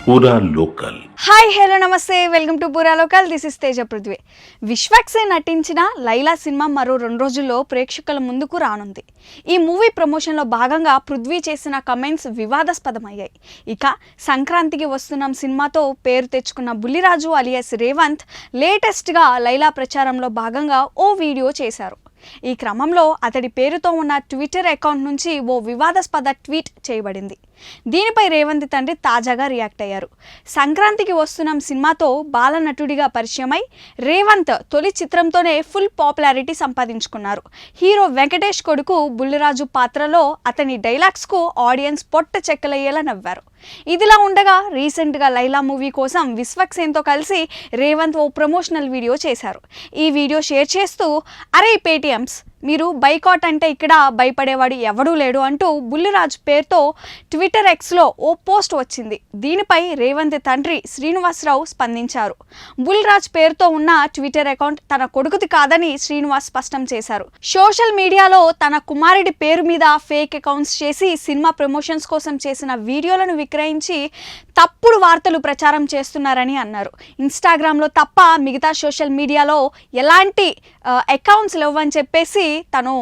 పూరా local. Hi hello నమస్తే, welcome to పూరా local. This is Teja Prithvi. Vishwaksen నటించిన లైలా సినిమా మరో 2 రోజుల్లో ప్రేక్షకుల ముందుకు రానుంది. ఈ మూవీ ప్రమోషన్లో భాగంగా పృథ్వీ చేసిన కమెంట్స్ వివాదాస్పదమయ్యాయి. ఇక సంక్రాంతికి వస్తున్నాం సినిమాతో పేరు తెచ్చుకున్న బుల్లిరాజు అలియాస్ రేవంత్ లేటెస్ట్గా లైలా ప్రచారంలో భాగంగా ఓ వీడియో చేశారు. ఈ క్రమంలో అతడి పేరుతో ఉన్న ట్విట్టర్ అకౌంట్ నుంచి ఓ వివాదాస్పద ట్వీట్ చేయబడింది. దీనిపై రేవంత్ తండ్రి తాజాగా రియాక్ట్ అయ్యారు. సంక్రాంతికి వస్తున్నాం సినిమాతో బాలనటుడిగా పరిచయమై రేవంత్ తొలి చిత్రంతోనే ఫుల్ పాపులారిటీ సంపాదించుకున్నారు. హీరో వెంకటేష్ కొడుకు బుల్లిరాజు పాత్రలో అతని డైలాగ్స్కు ఆడియన్స్ పొట్ట చెక్కలయ్యేలా నవ్వారు. ఇదిలా ఉండగా రీసెంట్గా లైలా మూవీ కోసం విశ్వక్సేన్తో కలిసి రేవంత్ ఓ ప్రమోషనల్ వీడియో చేశారు. ఈ వీడియో షేర్ చేస్తూ అరే పేటిఎమ్స్, మీరు బైకాట్ అంటే ఇక్కడ భయపడేవాడు ఎవడూ లేడు అంటూ బుల్లిరాజ్ పేరుతో ట్విట్టర్ ఎక్స్లో ఓ పోస్ట్ వచ్చింది. దీనిపై రేవంత్ తండ్రి శ్రీనివాసరావు స్పందించారు. బుల్లిరాజ్ పేరుతో ఉన్న ట్విట్టర్ అకౌంట్ తన కొడుకుది కాదని శ్రీనివాస్ స్పష్టం చేశారు. సోషల్ మీడియాలో తన కుమారుడి పేరు మీద ఫేక్ అకౌంట్స్ చేసి సినిమా ప్రమోషన్స్ కోసం చేసిన వీడియోలను విక్రయించి తప్పుడు వార్తలు ప్రచారం చేస్తున్నారని అన్నారు. ఇన్స్టాగ్రామ్లో తప్ప మిగతా సోషల్ మీడియాలో ఎలాంటి అకౌంట్స్ లేవని చెప్పేసి తను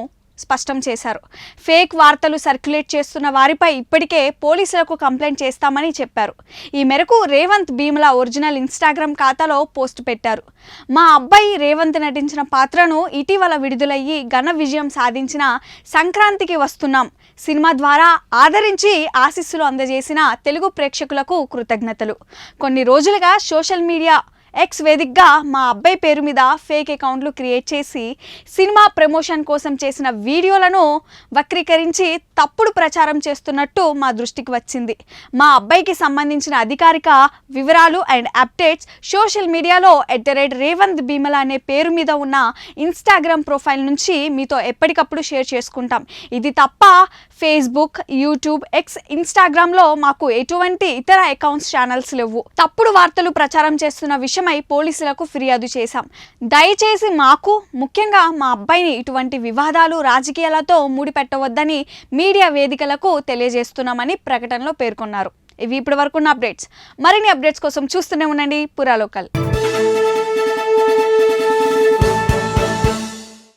స్పష్టం చేశారు. ఫేక్ వార్తలు సర్క్యులేట్ చేస్తున్న వారిపై ఇప్పటికే పోలీసులకు కంప్లైంట్ చేస్తామని చెప్పారు. ఈ మేరకు రేవంత్ భీమల ఒరిజినల్ ఇన్స్టాగ్రామ్ ఖాతాలో పోస్ట్ పెట్టారు. మా అబ్బాయి రేవంత్ నటించిన పాత్రను ఇటీవల విడుదలయ్యి ఘన విజయం సాధించిన సంక్రాంతికి వస్తున్నాం సినిమా ద్వారా ఆదరించి ఆశీస్సులు అందజేసిన తెలుగు ప్రేక్షకులకు కృతజ్ఞతలు. కొన్ని రోజులుగా సోషల్ మీడియా ఎక్స్ వేదికగా మా అబ్బాయి పేరు మీద ఫేక్ అకౌంట్లు క్రియేట్ చేసి సినిమా ప్రమోషన్ కోసం చేసిన వీడియోలను వక్రీకరించి తప్పుడు ప్రచారం చేస్తున్నట్టు మా దృష్టికి వచ్చింది. మా అబ్బాయికి సంబంధించిన అధికారిక వివరాలు అండ్ అప్డేట్స్ సోషల్ మీడియాలో రేవంత్ భీమల అనే పేరు మీద ఉన్న ఇన్స్టాగ్రామ్ ప్రొఫైల్ నుంచి మీతో ఎప్పటికప్పుడు షేర్ చేసుకుంటాం. ఇది తప్ప ఫేస్బుక్, యూట్యూబ్, ఎక్స్, ఇన్స్టాగ్రామ్లో మాకు ఎటువంటి ఇతర అకౌంట్స్ ఛానల్స్ లేవు. తప్పుడు వార్తలు ప్రచారం చేస్తున్న విషయమై పోలీసులకు ఫిర్యాదు చేశాం. దయచేసి మాకు, ముఖ్యంగా మా అబ్బాయిని ఇటువంటి వివాదాలు, రాజకీయాలతో ముడిపెట్టవద్దని మీడియా వేదికలకు తెలియజేస్తున్నామని ప్రకటనలో పేర్కొన్నారు. ఇవి ఇప్పటి వరకున్న అప్డేట్స్. మరిన్ని అప్డేట్స్ కోసం చూస్తూనే ఉండండి పూరా లోకల్.